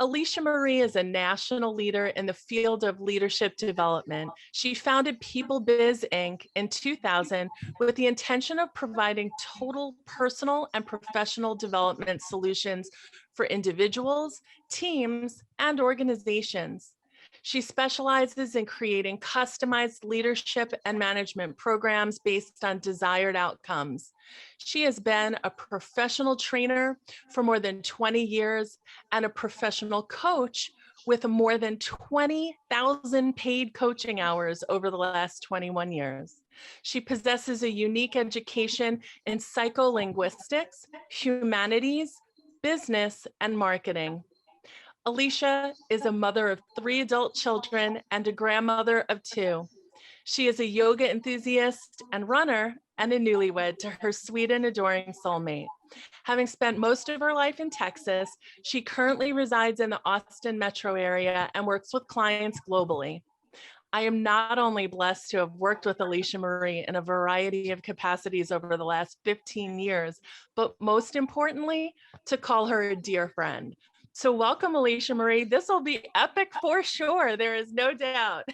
Alicia Marie is a national leader in the field of leadership development. She founded People Biz Inc. in 2000 with the intention of providing total personal and professional development solutions for individuals, teams, and organizations. She specializes in creating customized leadership and management programs based on desired outcomes. She has been a professional trainer for more than 20 years and a professional coach with more than 20,000 paid coaching hours over the last 21 years. She possesses a unique education in psycholinguistics, humanities, business, and marketing. Alicia is a mother of 3 adult children and a grandmother of 2. She is a yoga enthusiast and runner and a newlywed to her sweet and adoring soulmate. Having spent most of her life in Texas, she currently resides in the Austin metro area and works with clients globally. I am not only blessed to have worked with Alicia Marie in a variety of capacities over the last 15 years, but most importantly, to call her a dear friend. So welcome, Alicia Marie. This will be epic for sure. There is no doubt.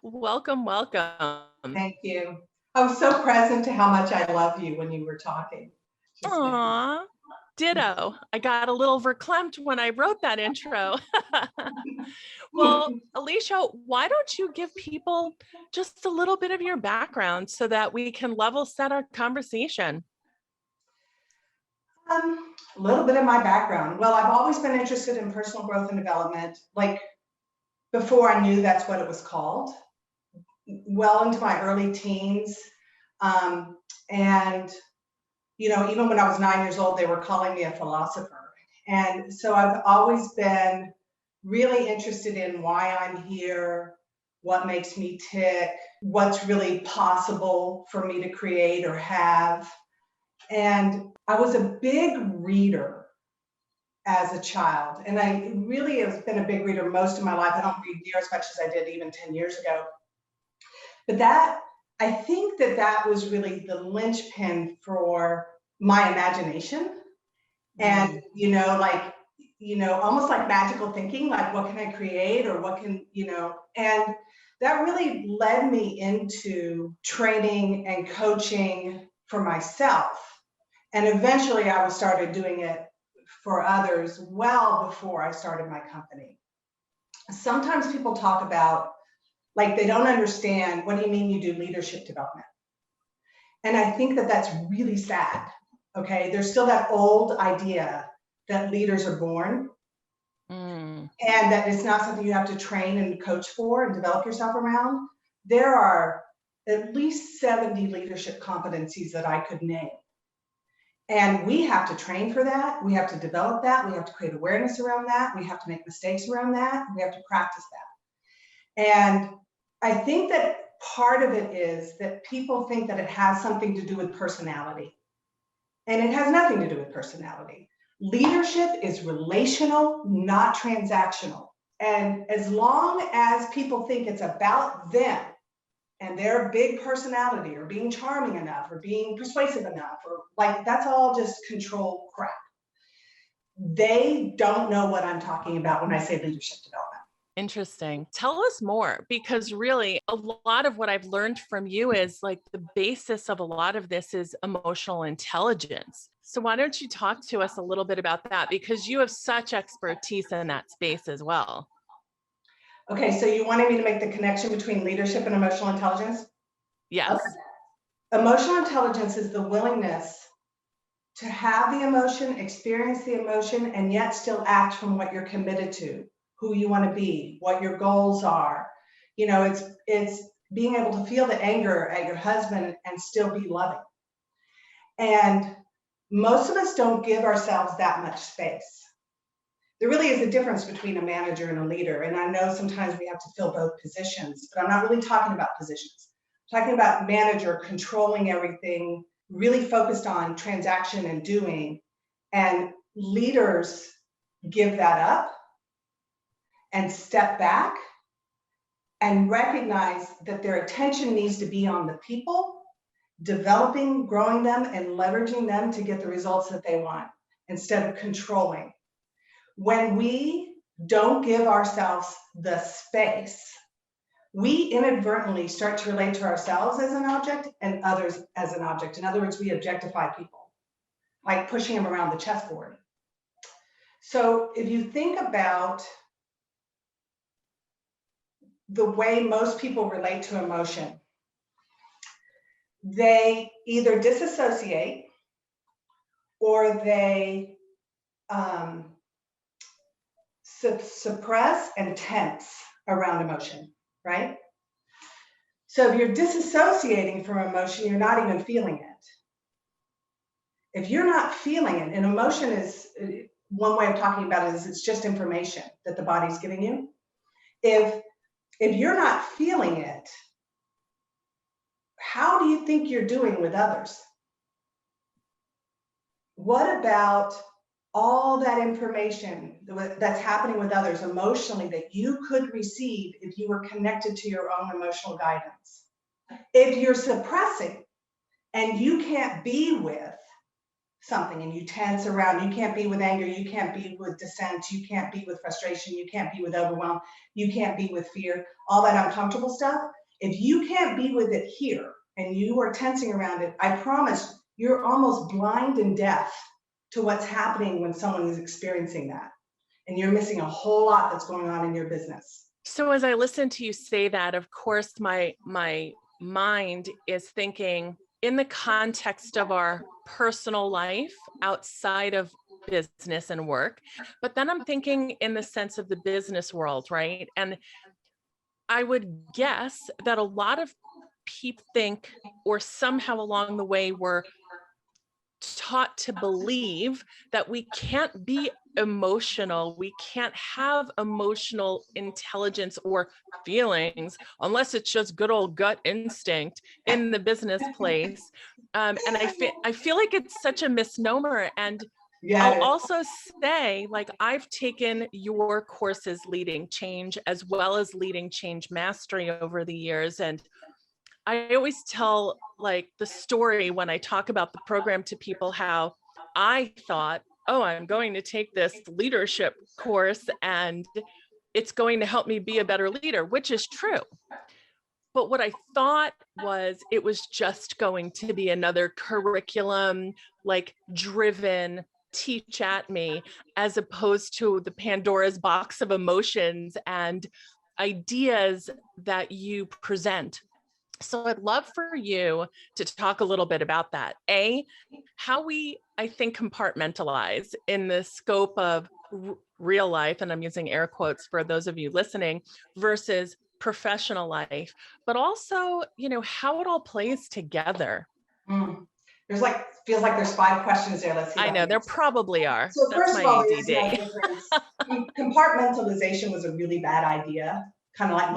Welcome, welcome. Thank you. I was so present to how much I love you when you were talking. Aw, ditto. I got a little verklempt when I wrote that intro. Well, Alicia, why don't you give people just a little bit of your background so that we can level set our conversation? A little bit of my background. Well, I've always been interested in personal growth and development, like before I knew that's what it was called, well into my early teens. And, you know, even when I was 9 years old, they were calling me a philosopher. And so I've always been really interested in why I'm here, what makes me tick, what's really possible for me to create or have. And I was a big reader as a child, and I really have been a big reader most of my life. I don't read near as much as I did even 10 years ago. But I think that was really the linchpin for my imagination. And, almost like magical thinking, like what can I create or what can, and that really led me into training and coaching for myself. And eventually I started doing it for others well before I started my company. Sometimes people talk about, like, they don't understand, what do you mean you do leadership development? And I think that's really sad, okay? There's still that old idea that leaders are born and that it's not something you have to train and coach for and develop yourself around. There are at least 70 leadership competencies that I could name. And we have to train for that. We have to develop that. We have to create awareness around that. We have to make mistakes around that. We have to practice that. And I think that part of it is that people think that it has something to do with personality. And it has nothing to do with personality. Leadership is relational, not transactional. And as long as people think it's about them and their big personality or being charming enough or being persuasive enough, or like, that's all just control crap. They don't know what I'm talking about when I say leadership development. Interesting. Tell us more, because really a lot of what I've learned from you is like the basis of a lot of this is emotional intelligence. So why don't you talk to us a little bit about that? Because you have such expertise in that space as well. Okay, so you wanted me to make the connection between leadership and emotional intelligence? Yes. Okay. Emotional intelligence is the willingness to have the emotion, experience the emotion, and yet still act from what you're committed to, who you want to be, what your goals are. You know, it's being able to feel the anger at your husband and still be loving. And most of us don't give ourselves that much space. There really is a difference between a manager and a leader. And I know sometimes we have to fill both positions, but I'm not really talking about positions. I'm talking about manager controlling everything, really focused on transaction and doing. And leaders give that up and step back and recognize that their attention needs to be on the people, developing, growing them, and leveraging them to get the results that they want instead of controlling. When we don't give ourselves the space, we inadvertently start to relate to ourselves as an object and others as an object. In other words, we objectify people, like pushing them around the chessboard. So if you think about the way most people relate to emotion, they either disassociate or they suppress and tense around emotion, right? So if you're disassociating from emotion, you're not even feeling it. If you're not feeling it, and emotion is, one way of talking about it is it's just information that the body's giving you. If you're not feeling it, how do you think you're doing with others? What about all that information that's happening with others emotionally that you could receive if you were connected to your own emotional guidance? If you're suppressing and you can't be with something and you tense around, you can't be with anger, you can't be with dissent, you can't be with frustration, you can't be with overwhelm, you can't be with fear, all that uncomfortable stuff, if you can't be with it here and you are tensing around it, I promise you're almost blind and deaf to what's happening when someone is experiencing that. And you're missing a whole lot that's going on in your business. So as I listen to you say that, of course, my mind is thinking in the context of our personal life outside of business and work, but then I'm thinking in the sense of the business world, right? And I would guess that a lot of people think, or somehow along the way were taught to believe that we can't be emotional, we can't have emotional intelligence or feelings unless it's just good old gut instinct in the business place. And I feel like it's such a misnomer. And Yeah. I'll also say, like, I've taken your courses, Leading Change, as well as Leading Change Mastery over the years. And I always tell like the story when I talk about the program to people, how I thought, oh, I'm going to take this leadership course and it's going to help me be a better leader, which is true. But what I thought was it was just going to be another curriculum, like driven, teach at me, as opposed to the Pandora's box of emotions and ideas that you present. So I'd love for you to talk a little bit about that. How we, I think, compartmentalize in the scope of real life, and I'm using air quotes for those of you listening, versus professional life, but also, how it all plays together. There's feels like there's 5 questions there. Let's see. I know there probably are. So That's first my of all, ADD. there's no difference. Compartmentalization was a really bad idea, kind of like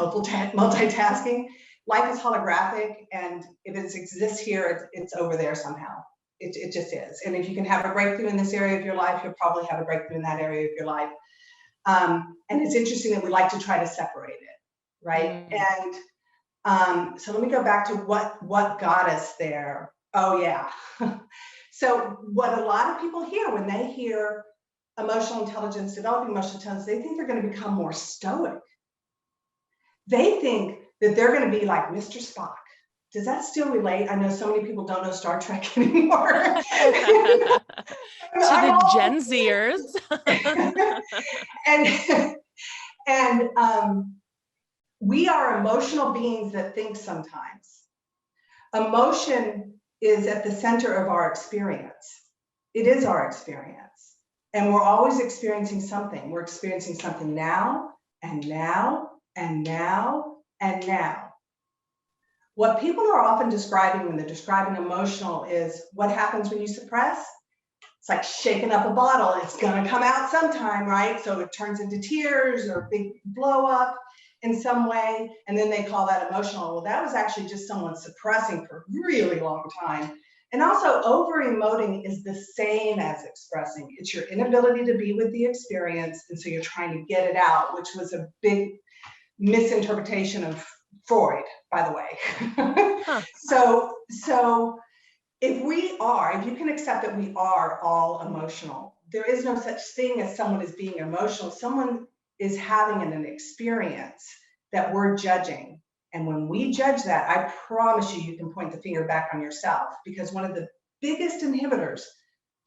multitasking. Life is holographic, and if it exists here, it's over there somehow. It just is. And if you can have a breakthrough in this area of your life, you'll probably have a breakthrough in that area of your life. And it's interesting that we like to try to separate it, right? And so let me go back to what got us there. Oh yeah. So what a lot of people hear when they hear emotional intelligence, developing emotional intelligence, they think they're going to become more stoic. They think that they're going to be like Mr. Spock. Does that still relate? I know so many people don't know Star Trek anymore. To the Gen Zers. and we are emotional beings that think sometimes. Emotion is at the center of our experience. It is our experience. And we're always experiencing something. We're experiencing something now, and now, and now, and now. What people are often describing when they're describing emotional is what happens when you suppress. It's like shaking up a bottle. It's going to come out sometime, right? So it turns into tears or a big blow up in some way. And then they call that emotional. Well, that was actually just someone suppressing for a really long time. And also over-emoting is the same as expressing. It's your inability to be with the experience. And so you're trying to get it out, which was a big misinterpretation of Freud, by the way. So if you can accept that we are all emotional, there is no such thing as someone is being emotional. Someone is having an experience that we're judging. And when we judge that, I promise you, you can point the finger back on yourself, because one of the biggest inhibitors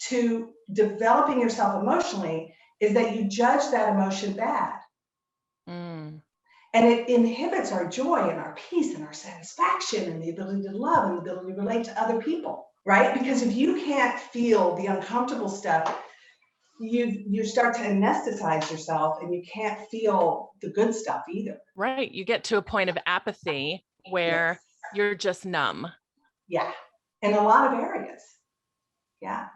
to developing yourself emotionally is that you judge that emotion bad. Mm. And it inhibits our joy and our peace and our satisfaction and the ability to love and the ability to relate to other people, right? Because if you can't feel the uncomfortable stuff, you start to anesthetize yourself and you can't feel the good stuff either. Right. You get to a point of apathy where you're just numb. Yeah. In a lot of areas. Yeah.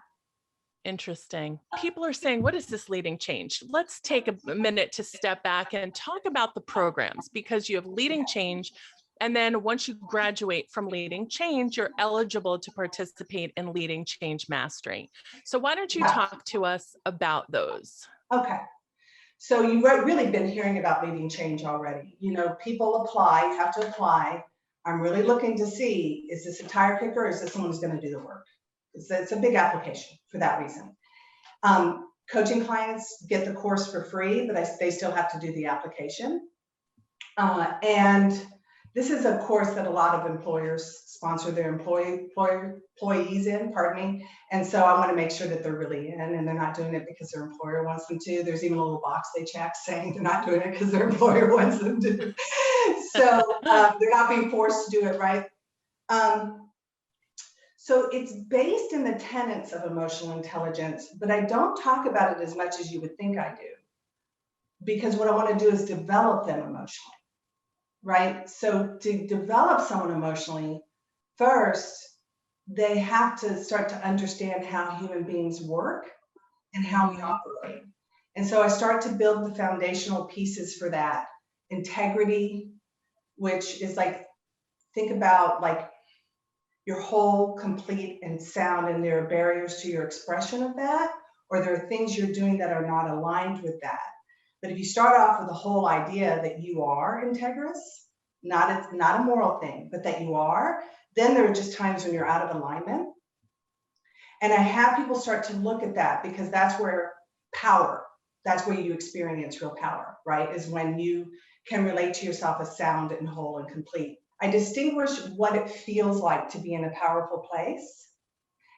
Interesting. People are saying, what is this leading change? Let's take a minute to step back and talk about the programs, because you have leading change. And then once you graduate from leading change, you're eligible to participate in leading change mastery. So why don't you talk to us about those? Okay. So you've really been hearing about leading change already. You know, people apply, you have to apply. I'm really looking to see, is this a tire kicker or is this someone who's going to do the work? It's a big application for that reason. Coaching clients get the course for free, but they still have to do the application. And this is a course that a lot of employers sponsor their employees in, pardon me. And so I want to make sure that they're really in and they're not doing it because their employer wants them to. There's even a little box they check saying they're not doing it because their employer wants them to. So they're not being forced to do it, right? So it's based in the tenets of emotional intelligence, but I don't talk about it as much as you would think I do, because what I want to do is develop them emotionally, right? So to develop someone emotionally, first, they have to start to understand how human beings work and how we operate. And so I start to build the foundational pieces for that. Integrity, which is like, think about like your whole, complete, and sound, and there are barriers to your expression of that, or there are things you're doing that are not aligned with that. But if you start off with the whole idea that you are integrous, not a moral thing, but that you are, then there are just times when you're out of alignment. And I have people start to look at that, because that's where you experience real power, right? Is when you can relate to yourself as sound and whole and complete. I distinguish what it feels like to be in a powerful place.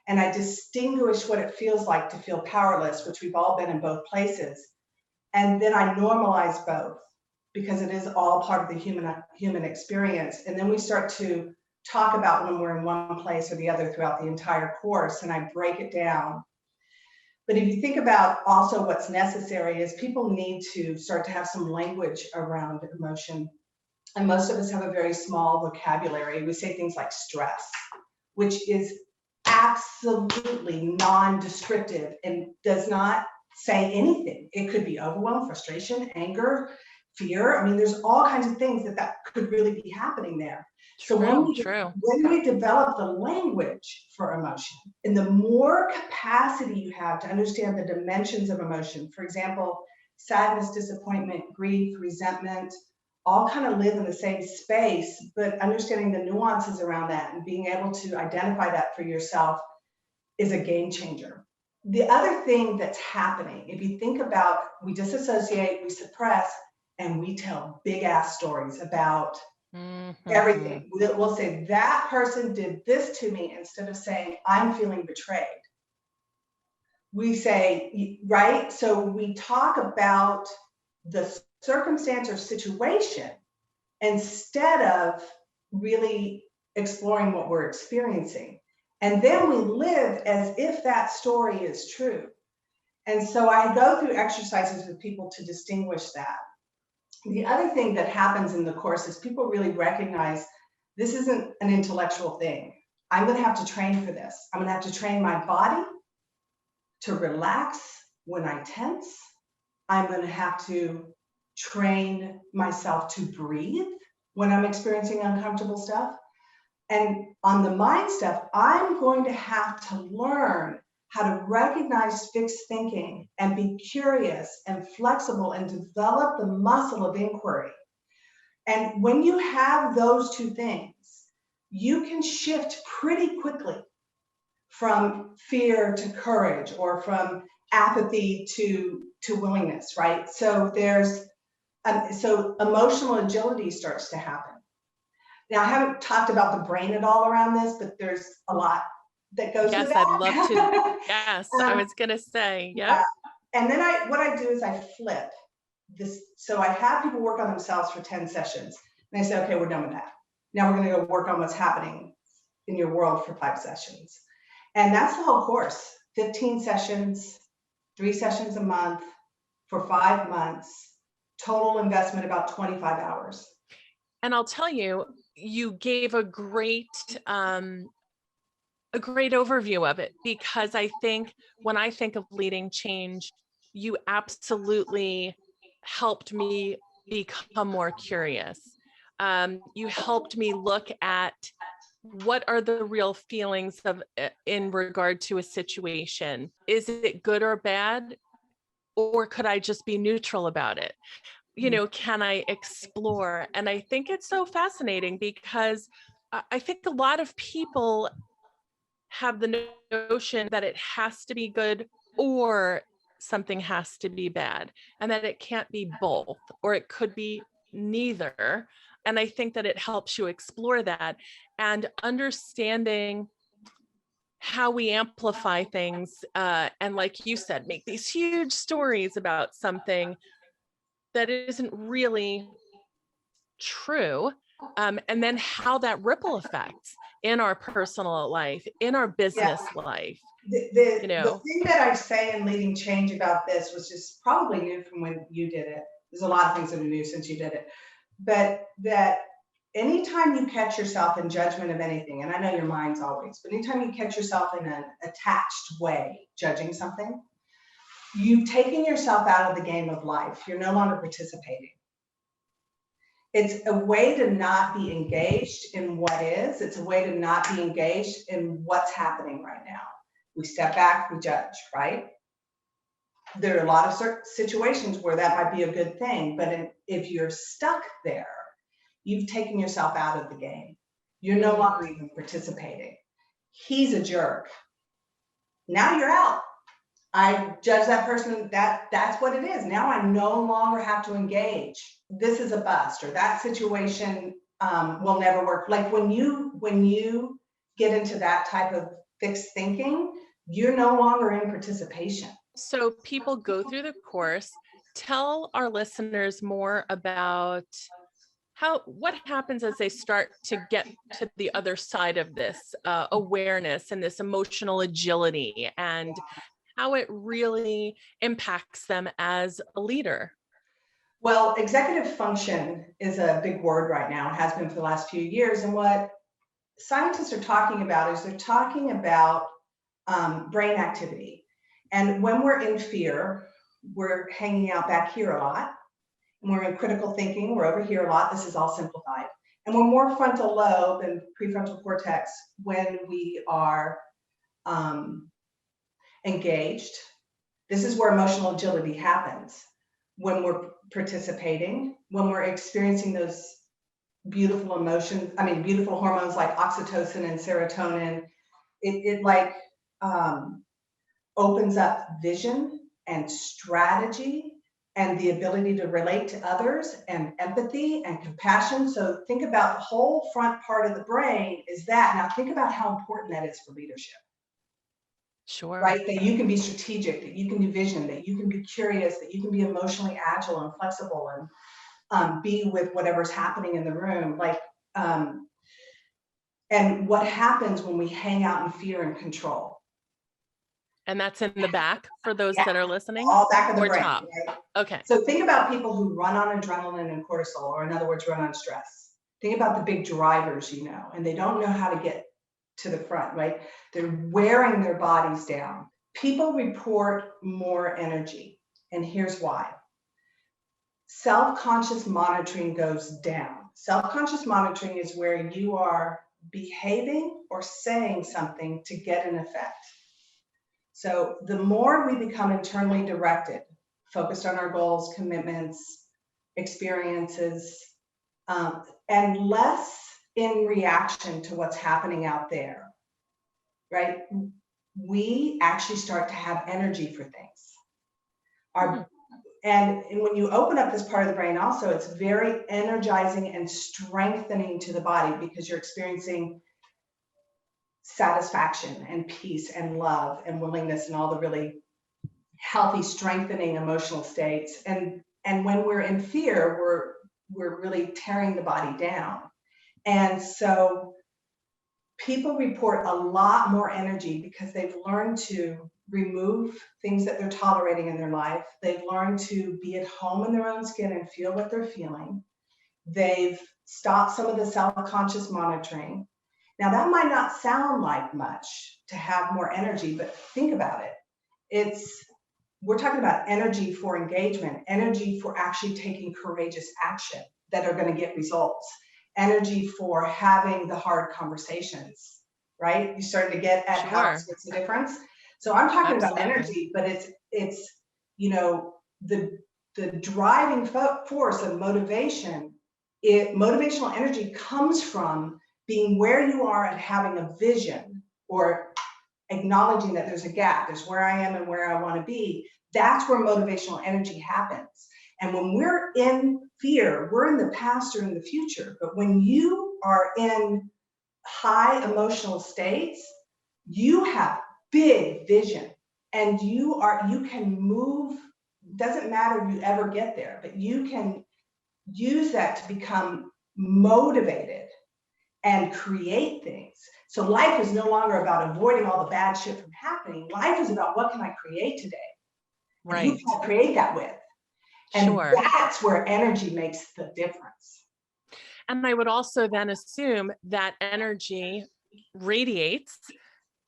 And I distinguish what it feels like to feel powerless, which we've all been in both places. And then I normalize both, because it is all part of the human experience. And then we start to talk about when we're in one place or the other throughout the entire course, and I break it down. But if you think about also what's necessary is people need to start to have some language around emotion. And most of us have a very small vocabulary. We say things like stress, which is absolutely non-descriptive and does not say anything. It could be overwhelm, frustration, anger, fear. I mean, there's all kinds of things that could really be happening there. So when we develop the language for emotion, and the more capacity you have to understand the dimensions of emotion, for example, sadness, disappointment, grief, resentment, all kind of live in the same space, but understanding the nuances around that and being able to identify that for yourself is a game changer. The other thing that's happening, if you think about, we disassociate, we suppress, and we tell big ass stories about everything. We'll say that person did this to me instead of saying I'm feeling betrayed. We say, right? So we talk about the circumstance or situation instead of really exploring what we're experiencing. And then we live as if that story is true. And so I go through exercises with people to distinguish that. The other thing that happens in the course is people really recognize this isn't an intellectual thing. I'm going to have to train for this. I'm going to have to train my body to relax when I tense. I'm going to have to train myself to breathe when I'm experiencing uncomfortable stuff. And on the mind stuff, I'm going to have to learn how to recognize fixed thinking and be curious and flexible and develop the muscle of inquiry. And when you have those two things, you can shift pretty quickly from fear to courage, or from apathy to willingness, right? So there's so emotional agility starts to happen. Now, I haven't talked about the brain at all around this, but there's a lot that goes with Yes, that. I'd love to. Yes, I was going to say, yep. And then what I do is I flip this. So I have people work on themselves for 10 sessions. And I say, okay, we're done with that. Now we're going to go work on what's happening in your world for 5 sessions. And that's the whole course, 15 sessions, 3 sessions a month for 5 months, total investment about 25 hours. And I'll tell you, you gave a great overview of it, because I think when I think of leading change, you absolutely helped me become more curious. You helped me look at what are the real feelings of in regard to a situation. Is it good or bad? Or could I just be neutral about it? You know, can I explore? And I think it's so fascinating, because I think a lot of people have the notion that it has to be good or something has to be bad, and that it can't be both, or it could be neither. And I think that it helps you explore that and understanding how we amplify things. And like you said, make these huge stories about something that isn't really true. And then how that ripple effects in our personal life, in our business life. The thing that I say in leading change about this, was just probably new from when you did it. There's a lot of things that are new since you did it, but that anytime you catch yourself in judgment of anything, and I know your mind's always, but anytime you catch yourself in an attached way judging something, you've taken yourself out of the game of life. You're no longer participating. It's a way to not be engaged in what is. It's a way to not be engaged in what's happening right now. We step back, we judge, right? There are a lot of certain situations where that might be a good thing, but if you're stuck there, you've taken yourself out of the game. You're no longer even participating. He's a jerk. Now you're out. I judge that person, that's what it is. Now I no longer have to engage. This is a bust, or that situation will never work. Like when you get into that type of fixed thinking, you're no longer in participation. So people go through the course. Tell our listeners more about what happens as they start to get to the other side of this awareness and this emotional agility, and how it really impacts them as a leader. Well, executive function is a big word right now. It has been for the last few years. And what scientists are talking about is they're talking about brain activity. And when we're in fear, we're hanging out back here a lot. And we're in critical thinking, we're over here a lot. This is all simplified. And we're more frontal lobe and prefrontal cortex when we are engaged. This is where emotional agility happens. When we're participating, when we're experiencing those beautiful emotions, beautiful hormones like oxytocin and serotonin, it like opens up vision and strategy and the ability to relate to others and empathy and compassion. So think about the whole front part of the brain is that. Now think about how important that is for leadership. Sure. Right? That you can be strategic, that you can do vision, that you can be curious, that you can be emotionally agile and flexible and be with whatever's happening in the room. And what happens when we hang out in fear and control? And that's in the back for those that are listening? All back of the or brain, top? Right? Okay. So think about people who run on adrenaline and cortisol, or in other words, run on stress. Think about the big drivers, and they don't know how to get to the front, right? They're wearing their bodies down. People report more energy, and here's why. Self-conscious monitoring goes down. Self-conscious monitoring is where you are behaving or saying something to get an effect. So the more we become internally directed, focused on our goals, commitments, experiences, and less in reaction to what's happening out there, right? we actually start to have energy for things. And when you open up this part of the brain also, it's very energizing and strengthening to the body, because you're experiencing satisfaction and peace and love and willingness and all the really healthy, strengthening emotional states. And when we're in fear, we're really tearing the body down. And so people report a lot more energy because they've learned to remove things that they're tolerating in their life. They've learned to be at home in their own skin and feel what they're feeling. They've stopped some of the self-conscious monitoring. Now, that might not sound like much to have more energy, but think about it. We're talking about energy for engagement, energy for actually taking courageous action that are going to get results, energy for having the hard conversations, right? You starting to get at how it makes a difference. So I'm talking about energy, but it's the driving force of motivation. Motivational energy comes from being where you are and having a vision, or acknowledging that there's a gap. There's where I am and where I want to be. That's where motivational energy happens. And when we're in fear, we're in the past or in the future. But when you are in high emotional states, you have big vision, and you can move. Doesn't matter if you ever get there, but you can use that to become motivated and create things. So life is no longer about avoiding all the bad shit from happening. Life is about, what can I create today? Right. And who can I create that with? And that's where energy makes the difference. And I would also then assume that energy radiates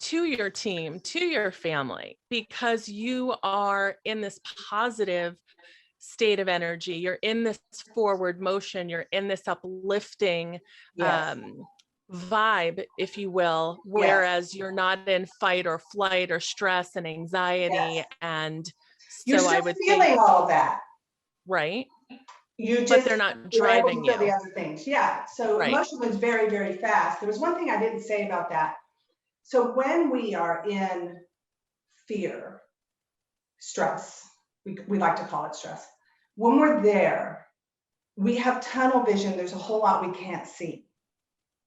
to your team, to your family, because you are in this positive state of energy. You're in this forward motion. You're in this uplifting vibe, if you will, whereas you're not in fight or flight or stress and anxiety. And so you're still feeling all of that. Right. But they're not driving you. The other things. Yeah. So emotion was very, very fast. There was one thing I didn't say about that. So when we are in fear, stress, we like to call it stress. When we're there, we have tunnel vision. There's a whole lot we can't see.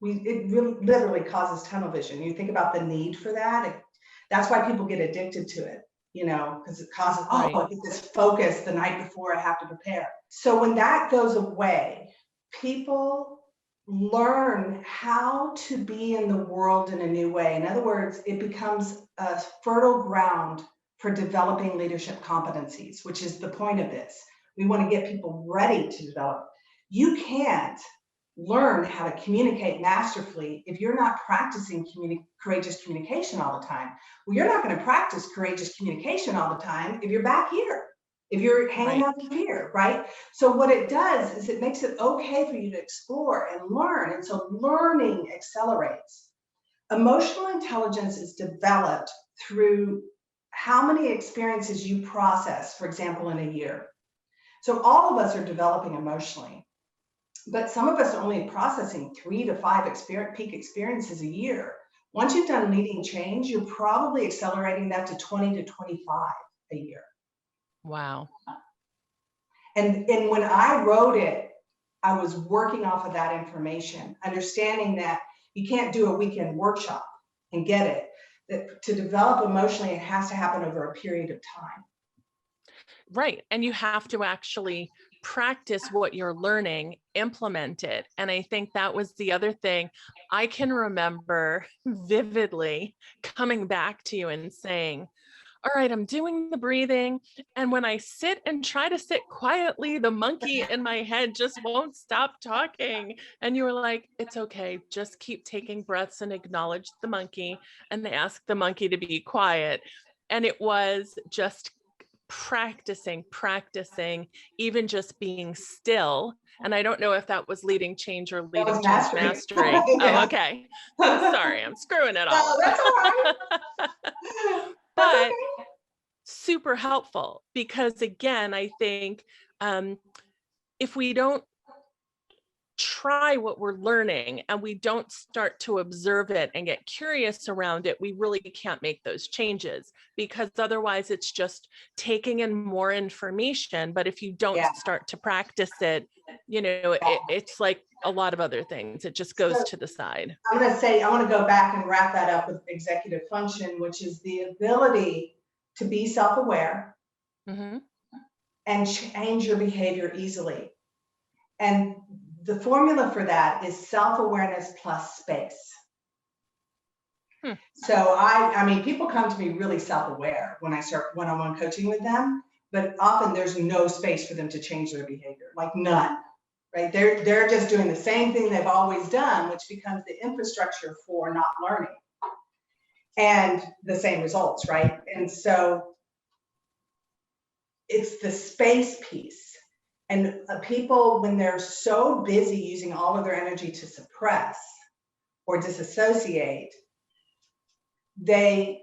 It really literally causes tunnel vision. You think about the need for that. That's why people get addicted to it, because it causes, I get this focus the night before I have to prepare. So when that goes away, people learn how to be in the world in a new way. In other words, it becomes a fertile ground for developing leadership competencies, which is the point of this. We want to get people ready to develop. You can't learn how to communicate masterfully if you're not practicing courageous communication all the time. Well, you're not going to practice courageous communication all the time if you're back here, if you're hanging out here, right? So what it does is it makes it okay for you to explore and learn. And so learning accelerates. Emotional intelligence is developed through how many experiences you process, for example, in a year. So all of us are developing emotionally, but some of us are only processing 3 to 5 peak experiences a year. Once you've done leading change, you're probably accelerating that to 20 to 25 a year. Wow. And when I wrote it, I was working off of that information, understanding that you can't do a weekend workshop and get it. That to develop emotionally, it has to happen over a period of time. Right. And you have to actually practice what you're learning, implement it. And I think that was the other thing. I can remember vividly coming back to you and saying, all right, I'm doing the breathing. And when I sit and try to sit quietly, the monkey in my head just won't stop talking. And you were like, it's okay. Just keep taking breaths and acknowledge the monkey and ask the monkey to be quiet. And it was just practicing, even just being still. And I don't know if that was leading change or leading change mastery. Yeah. Oh, okay. Sorry, I'm screwing it all. No, that's all right. But super helpful, because again, I think if we don't try what we're learning and we don't start to observe it and get curious around it, we really can't make those changes, because otherwise it's just taking in more information. But if you don't Yeah. start to practice it, it's like a lot of other things. It just goes to the side. I'm going to say, I want to go back and wrap that up with executive function, which is the ability to be self-aware and change your behavior easily. And the formula for that is self-awareness plus space. So I mean, people come to me really self-aware when I start one-on-one coaching with them, but often there's no space for them to change their behavior, like none, right? They're just doing the same thing they've always done, which becomes the infrastructure for not learning and the same results, right? And so it's the space piece. And people, when they're so busy using all of their energy to suppress or disassociate, they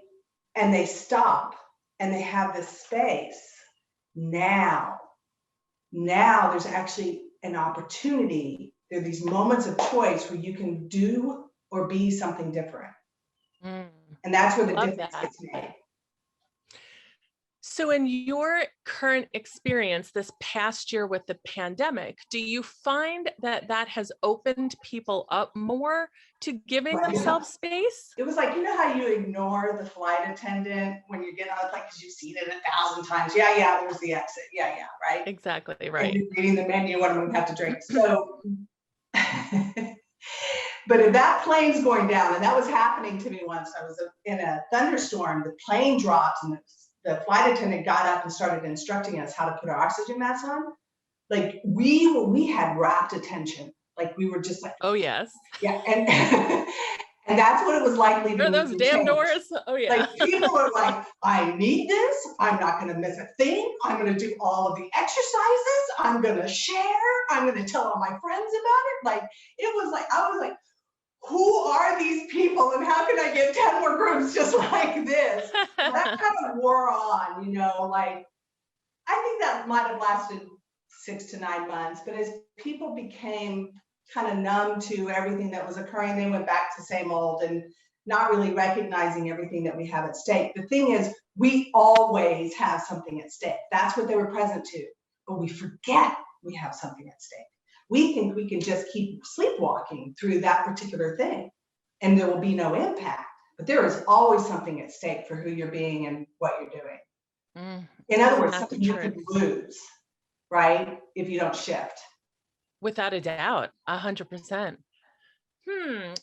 stop and they have this space. Now there's actually an opportunity. There are these moments of choice where you can do or be something different. And that's where the difference gets made. So in your current experience this past year with the pandemic, do you find that that has opened people up more to giving themselves space? It was like, you know how you ignore the flight attendant when you get on the plane because you've seen it 1,000 times. Yeah, there's the exit. Yeah, right? Exactly, right. And you're reading the menu, what I'm going to have to drink. So, but if that plane's going down, and that was happening to me once, I was in a thunderstorm, the plane dropped and the flight attendant got up and started instructing us how to put our oxygen masks on. Like we had rapt attention. Like we were just like, oh yes. Yeah. And that's what it was like leaving those damn change. doors. Oh yeah. Like people are like, I need this. I'm not going to miss a thing. I'm going to do all of the exercises. I'm going to share. I'm going to tell all my friends about it. Like, it was like, I was like, who are these people and how can I get 10 more groups just like this? That kind of wore on, like, I think that might have lasted 6 to 9 months, but as people became kind of numb to everything that was occurring, they went back to same old and not really recognizing everything that we have at stake. The thing is, we always have something at stake. That's what they were present to, but we forget we have something at stake. We think we can just keep sleepwalking through that particular thing and there will be no impact, but there is always something at stake for who you're being and what you're doing. In other words, something you could lose, right? If you don't shift. Without a doubt, 100%.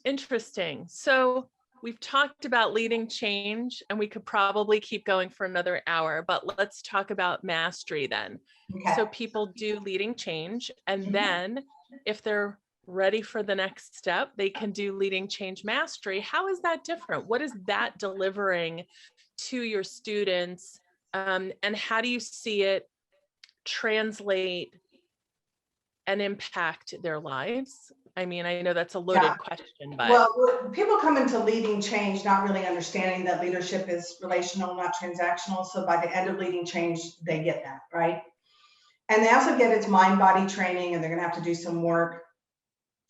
Interesting. So we've talked about leading change and we could probably keep going for another hour, but let's talk about mastery then. Okay. So people do leading change, and then if they're ready for the next step, they can do leading change mastery. How is that different? What is that delivering to your students? And how do you see it translate and impact their lives? I mean, I know that's a loaded question, but. Well, people come into leading change not really understanding that leadership is relational, not transactional. So by the end of leading change, they get that, right? And they also get it's mind-body training, and they're going to have to do some work.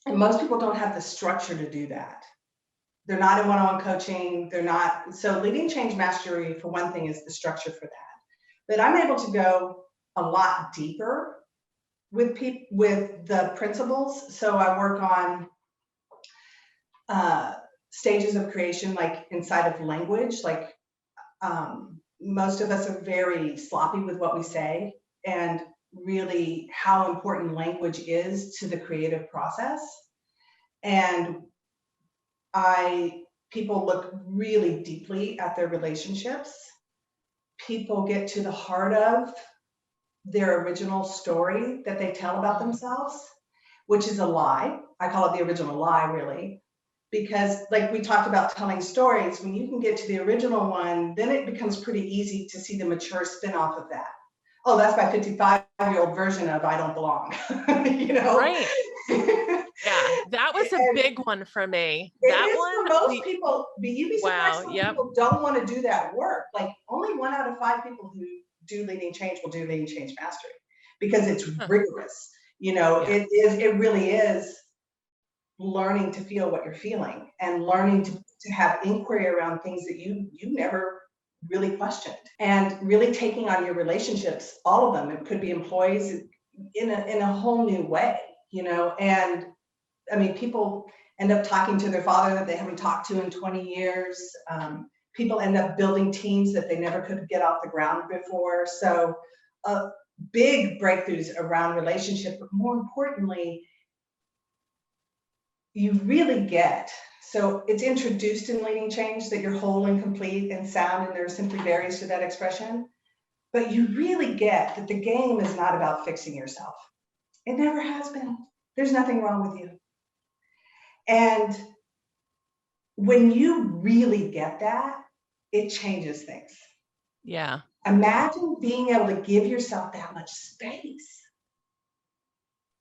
And most people don't have the structure to do that. They're not in one-on-one coaching. They're not. So leading change mastery, for one thing, is the structure for that. But I'm able to go a lot deeper with the principles. So I work on stages of creation, like inside of language. Like most of us are very sloppy with what we say, and really how important language is to the creative process. And people look really deeply at their relationships. People get to the heart of their original story that they tell about themselves, which is a lie. I call it the original lie, really, because like we talked about telling stories, when you can get to the original one, then it becomes pretty easy to see the mature spin-off of that. Oh, that's my 55-year-old version of I don't belong, Right. Yeah, that was a big one for me. That one, for most people, you'd be surprised people don't want to do that work. Like only 1 out of 5 people who do leading change will do leading change mastery, because it's rigorous. It really is learning to feel what you're feeling and learning to have inquiry around things that you never really questioned, and really taking on your relationships, all of them. It could be employees in a whole new way, and I mean, people end up talking to their father that they haven't talked to in 20 years. People end up building teams that they never could get off the ground before. So big breakthroughs around relationship, but more importantly, you really get, so it's introduced in Leading Change that you're whole and complete and sound, and there are simply barriers to that expression. But you really get that the game is not about fixing yourself. It never has been. There's nothing wrong with you. And when you really get that, it changes things. Yeah. Imagine being able to give yourself that much space.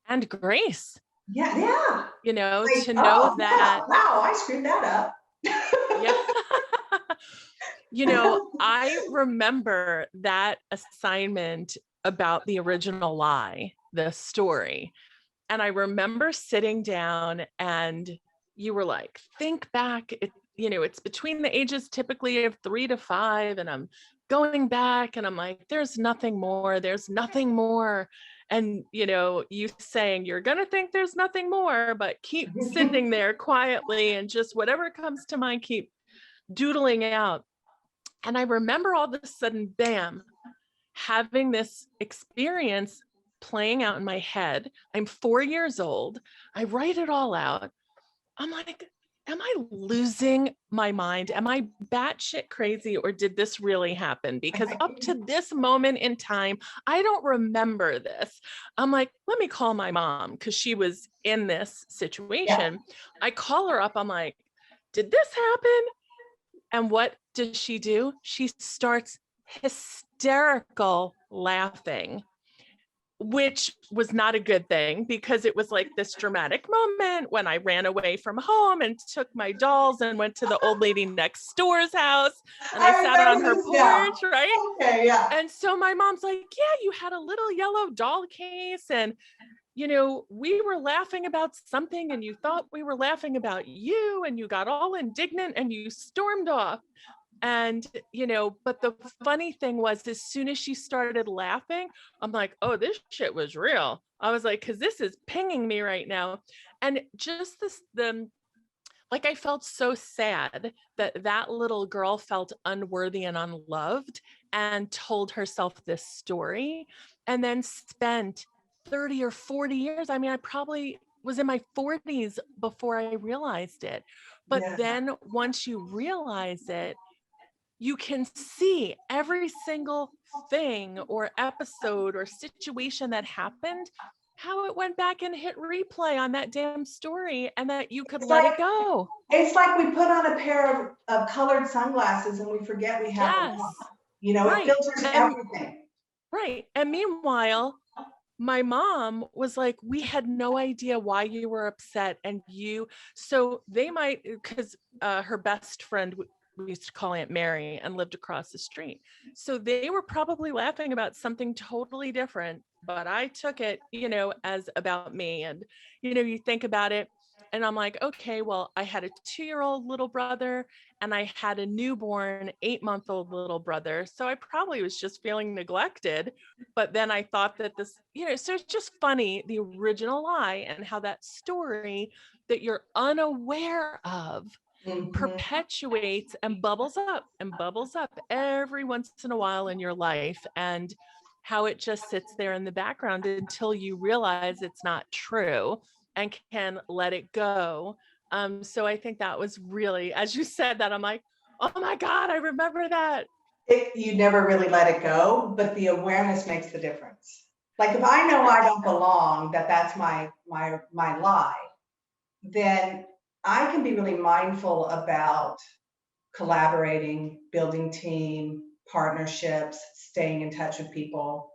And grace. Yeah. You know, Like, to know that. Wow, I screwed that up. Yeah. You know, I remember that assignment about the original lie, the story. And I remember sitting down and you were like, think back, it's between the ages typically of 3 to 5. And I'm going back and I'm like, there's nothing more. There's nothing more. And, you saying you're going to think there's nothing more, but keep sitting there quietly and just whatever comes to mind, keep doodling out. And I remember all of a sudden, bam, having this experience playing out in my head. I'm 4 years old. I write it all out. I'm like, am I losing my mind? Am I batshit crazy, or did this really happen? Because up to this moment in time, I don't remember this. I'm like, let me call my mom because she was in this situation. Yeah. I call her up. I'm like, did this happen? And what does she do? She starts hysterical laughing, which was not a good thing because it was like this dramatic moment when I ran away from home and took my dolls and went to the old lady next door's house and I sat on her porch, right? Okay, yeah. And so my mom's like, yeah, you had a little yellow doll case and we were laughing about something and you thought we were laughing about you and you got all indignant and you stormed off. And, but the funny thing was, as soon as she started laughing, I'm like, oh, this shit was real. I was like, cause this is pinging me right now. And just I felt so sad that little girl felt unworthy and unloved and told herself this story and then spent 30 or 40 years. I mean, I probably was in my 40s before I realized it. But then once you realize it, you can see every single thing or episode or situation that happened, how it went back and hit replay on that damn story and that you could let it go. It's like we put on a pair of colored sunglasses and we forget we have them on. It filters everything. Right. And meanwhile, my mom was like, we had no idea why you were upset. And so they might, because her best friend, we used to call Aunt Mary, and lived across the street. So they were probably laughing about something totally different, but I took it, as about me. And, you think about it and I'm like, okay, well, I had a 2-year-old little brother and I had a newborn 8-month-old little brother. So I probably was just feeling neglected. But then I thought that this, so it's just funny, the original lie and how that story that you're unaware of perpetuates and bubbles up every once in a while in your life, and how it just sits there in the background until you realize it's not true and can let it go. So I think that was really, as you said that, I'm like, oh my God, I remember that. You never really let it go, but the awareness makes the difference. Like if I know I don't belong, that's my lie, then I can be really mindful about collaborating, building team, partnerships, staying in touch with people.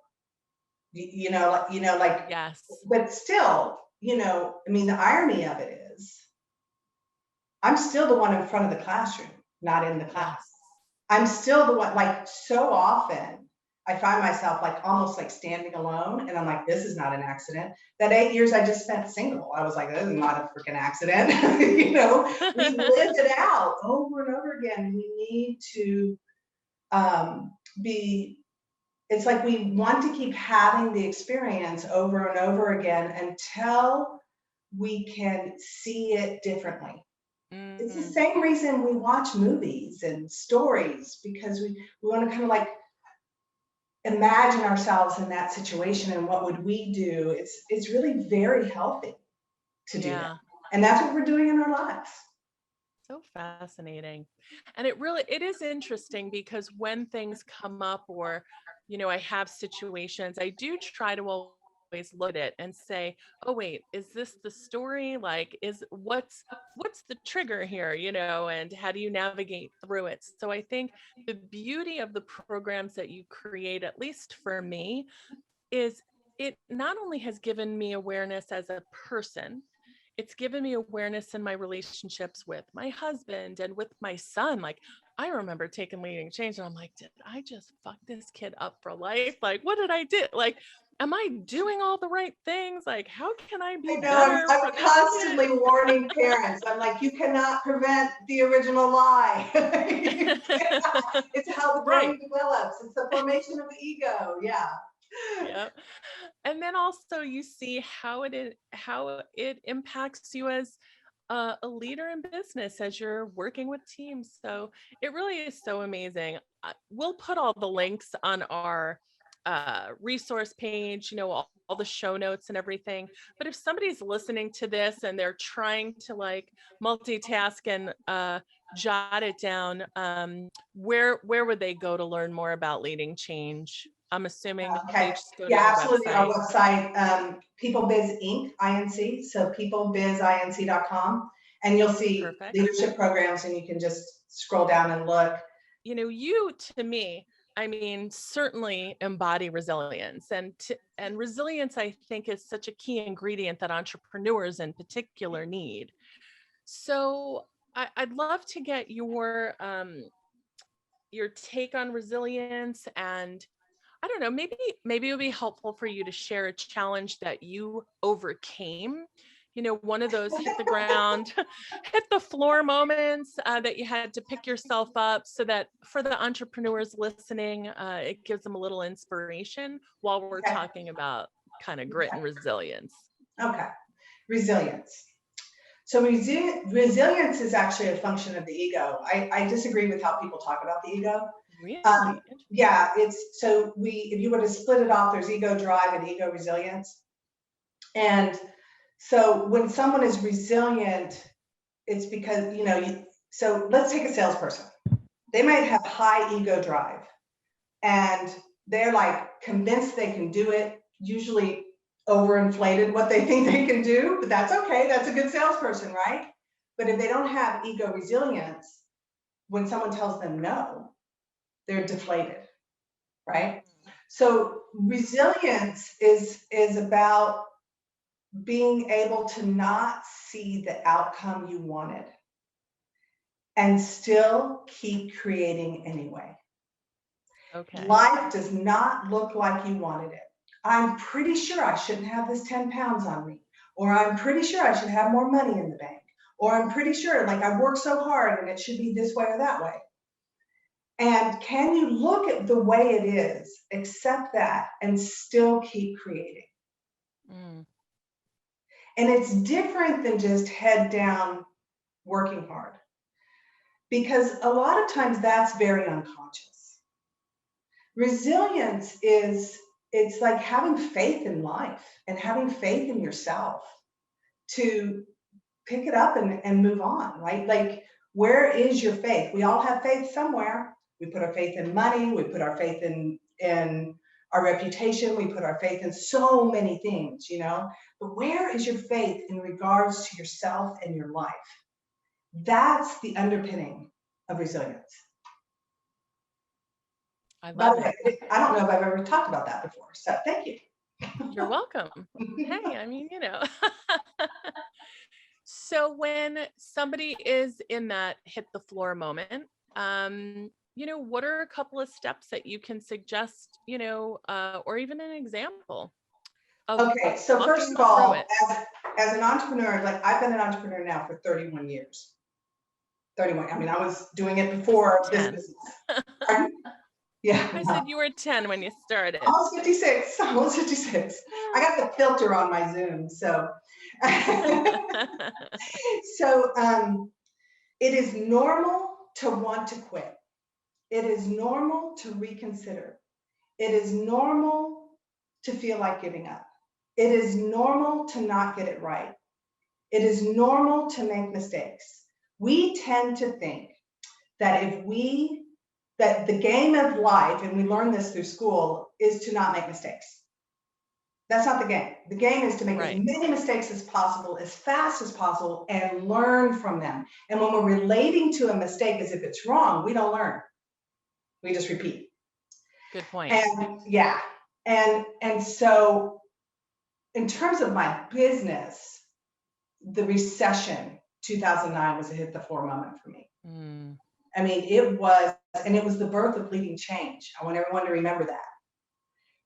Yes. But still, I mean, the irony of it is I'm still the one in front of the classroom, not in the class. I'm still the one, like so often I find myself like almost like standing alone. And I'm like, this is not an accident. That 8 years I just spent single, I was like, this is not a freaking accident. You know, we live it out over and over again. We need to be, it's like we want to keep having the experience over and over again until we can see it differently. It's the same reason we watch movies and stories, because we want to kind of like imagine ourselves in that situation and what would we do. It's really very healthy to do that. And that's what we're doing in our lives. So fascinating. And it is interesting because when things come up or, I have situations, I do try to always look at it and say, oh, wait, is this the story? Like, what's the trigger here, and how do you navigate through it? So I think the beauty of the programs that you create, at least for me, is it not only has given me awareness as a person, it's given me awareness in my relationships with my husband and with my son. Like, I remember taking Leading Change and I'm like, did I just fuck this kid up for life? Like, what did I do? Like, am I doing all the right things? Like, how can I be better for I'm this constantly kid? warning parents. I'm like, you cannot prevent the original lie. It's how the brain develops. It's the formation of the ego. Yeah. Yeah. And then also you see how it impacts you as a leader in business as you're working with teams. So it really is so amazing. We'll put all the links on our resource page, all the show notes and everything. But if somebody's listening to this and they're trying to like multitask and jot it down, where would they go to learn more about Leading Change? I'm assuming they just go to Yeah, your absolutely. Our website. website, PeopleBiz Inc., INC, so peoplebizinc.com, and you'll see leadership programs, and you can just scroll down and look. You, to me, I mean, certainly embody resilience, and resilience, I think, is such a key ingredient that entrepreneurs in particular need. So I'd love to get your take on resilience, and I don't know, maybe it would be helpful for you to share a challenge that you overcame. One of those hit the ground, hit the floor moments that you had to pick yourself up, so that for the entrepreneurs listening, it gives them a little inspiration while we're talking about kind of grit and resilience. Okay. Resilience. So resilience is actually a function of the ego. I disagree with how people talk about the ego. Really? Yeah, if you were to split it off, there's ego drive and ego resilience. And so when someone is resilient, it's because, so let's take a salesperson. They might have high ego drive and they're like convinced they can do it, usually overinflated what they think they can do, but that's okay. That's a good salesperson, right? But if they don't have ego resilience, when someone tells them no, they're deflated, right? So resilience is about being able to not see the outcome you wanted and still keep creating anyway. Okay. Life does not look like you wanted it. I'm pretty sure I shouldn't have this 10 pounds on me, or I'm pretty sure I should have more money in the bank, or I'm pretty sure like I've worked so hard and it should be this way or that way. And can you look at the way it is, accept that, and still keep creating? And it's different than just head down working hard, because a lot of times that's very unconscious. Resilience it's like having faith in life and having faith in yourself to pick it up and move on, right? Like, where is your faith? We all have faith somewhere. We put our faith in money. We put our faith in our reputation. We put our faith in so many things, but where is your faith in regards to yourself and your life? That's the underpinning of resilience. By the way, I don't know if I've ever talked about that before, so thank you. You're welcome. Hey, I mean, So when somebody is in that hit the floor moment, what are a couple of steps that you can suggest, or even an example of Okay, so first walking of all, through it? as an entrepreneur, like I've been an entrepreneur now for 31 years. 31. I mean, I was doing it before this 10. business. Pardon? Yeah. I said you were 10 when you started. Almost 56. Almost 56. I got the filter on my Zoom, so. So it is normal to want to quit. It is normal to reconsider. It is normal to feel like giving up. It is normal to not get it right. It is normal to make mistakes. We tend to think that that the game of life, and we learn this through school, is to not make mistakes. That's not the game. The game is to make as many mistakes as possible, as fast as possible, and learn from them. And when we're relating to a mistake as if it's wrong, we don't learn. We just repeat. Good point. And yeah. And so in terms of my business, the recession, 2009 was a hit the floor moment for me. I mean, it was the birth of Leading Change. I want everyone to remember that,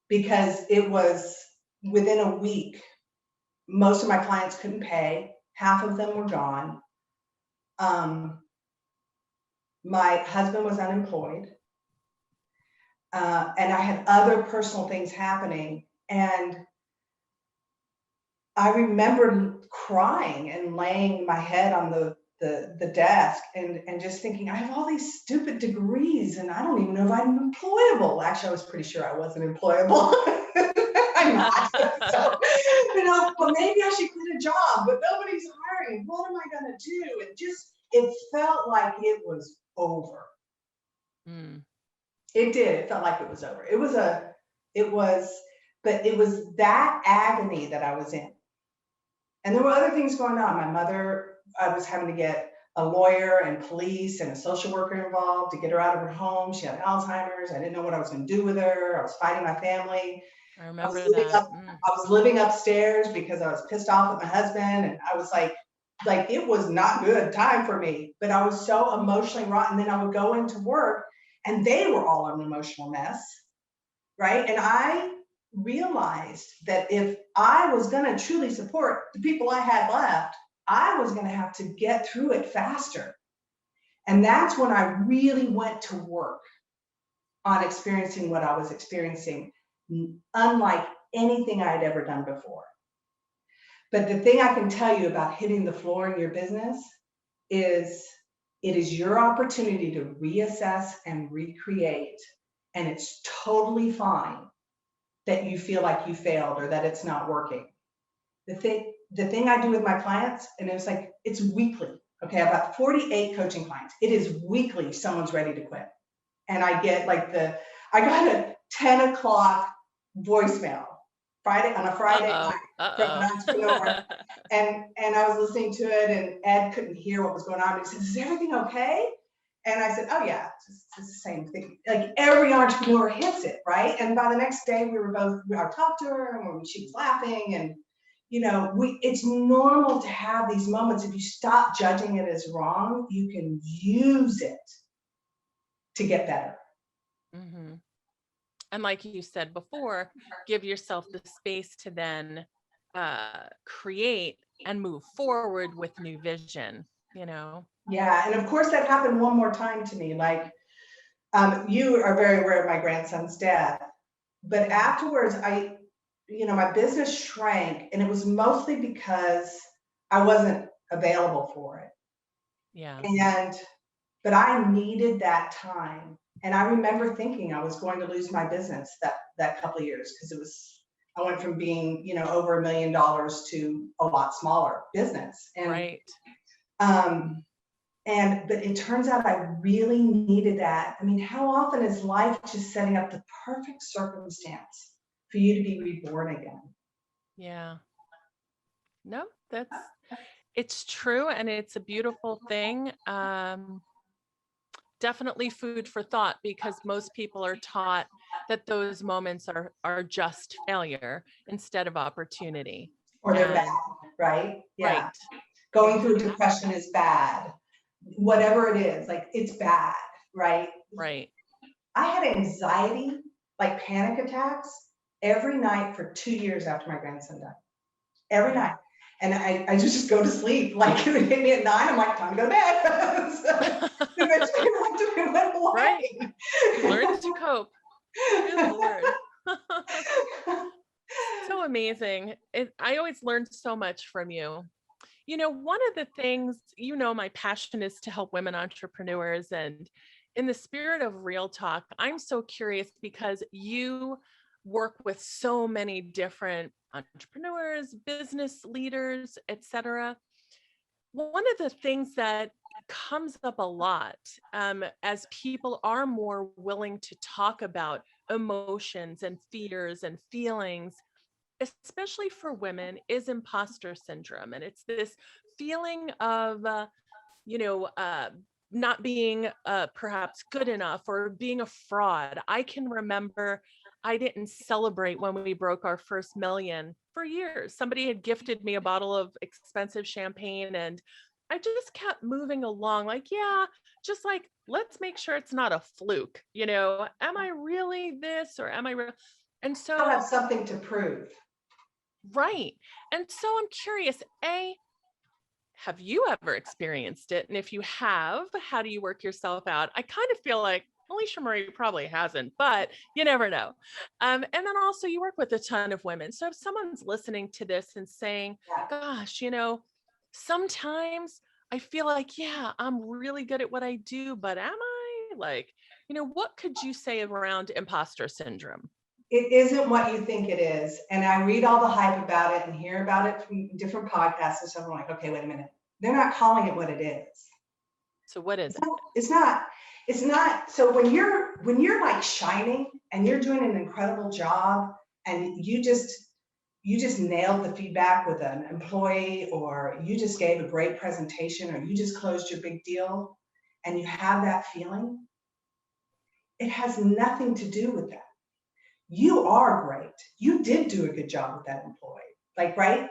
because it was within a week, most of my clients couldn't pay. Half of them were gone. My husband was unemployed. And I had other personal things happening. And I remember crying and laying my head on the desk and just thinking, I have all these stupid degrees and I don't even know if I'm employable. Actually, I was pretty sure I wasn't employable. I'm not. So, well, maybe I should quit a job, but nobody's hiring. What am I going to do? It felt like it was over. It did. It felt like it was over. But it was that agony that I was in. And there were other things going on. My mother, I was having to get a lawyer and police and a social worker involved to get her out of her home. She had Alzheimer's. I didn't know what I was going to do with her. I was fighting my family. I remember that. I was living upstairs because I was pissed off at my husband. And I was like it was not good time for me. But I was so emotionally wrought. And then I would go into work and they were all an emotional mess. Right. And I realized that if I was going to truly support the people I had left, I was going to have to get through it faster. And that's when I really went to work on experiencing what I was experiencing, unlike anything I'd ever done before. But the thing I can tell you about hitting the floor in your business is it is your opportunity to reassess and recreate. And it's totally fine that you feel like you failed or that it's not working. The thing I do with my clients, and it's weekly. Okay, I've got 48 coaching clients. It is weekly someone's ready to quit. And I get I got a 10 o'clock voicemail on a Friday night from an entrepreneur. And I was listening to it and Ed couldn't hear what was going on. He said, "Is everything okay?" And I said, "Oh yeah, it's the same thing." Like every entrepreneur hits it, right? And by the next day I talked to her and she was laughing and it's normal to have these moments. If you stop judging it as wrong, you can use it to get better. And like you said before, give yourself the space to then create and move forward with new vision, Yeah, and of course that happened one more time to me. You are very aware of my grandson's death, but afterwards my business shrank, and it was mostly because I wasn't available for it. Yeah. But I needed that time. And I remember thinking I was going to lose my business that couple of years, because I went from being, over $1 million to a lot smaller business. And, right. But it turns out I really needed that. I mean, how often is life just setting up the perfect circumstance for you to be reborn again? Yeah. No, it's true. And it's a beautiful thing. Definitely food for thought, because most people are taught that those moments are just failure instead of opportunity. Or they're bad, right? Yeah. Right. Going through a depression is bad. Whatever it is, it's bad, right? Right. I had anxiety, like panic attacks, every night for 2 years after my grandson died. Every night. And I just go to sleep. Like, it would hit me at 9, I'm like, time to go to bed. So eventually it went away. Right. You learned to cope. Good Lord. So amazing. I always learned so much from you. One of the things, my passion is to help women entrepreneurs. And in the spirit of real talk, I'm so curious because you work with so many different entrepreneurs, business leaders, etc. One of the things that comes up a lot as people are more willing to talk about emotions and fears and feelings, especially for women, is imposter syndrome. And it's this feeling of, you know, uh, not being perhaps good enough or being a fraud. I can remember I didn't celebrate when we broke our first million for years. Somebody had gifted me a bottle of expensive champagne and I just kept moving along like, yeah, just like, let's make sure it's not a fluke. Am I really this or am I real? And I'll have so, something to prove. right. And so I'm curious, have you ever experienced it? And if you have, how do you work yourself out? I kind of feel like Alicia Marie probably hasn't, but you never know. And then also you work with a ton of women. So if someone's listening to this and saying, Yeah. gosh, sometimes I feel like, yeah, I'm really good at what I do, but am I? Like, what could you say around imposter syndrome? It isn't what you think it is. And I read all the hype about it and hear about it from different podcasts and stuff. I'm like, okay, wait a minute. They're not calling it what it is. So what is it? It's not. It's not. So when you're like shining and you're doing an incredible job and you just nailed the feedback with an employee, or you just gave a great presentation, or you just closed your big deal, and you have that feeling, it has nothing to do with that. You are great. You did do a good job with that employee. Like, right?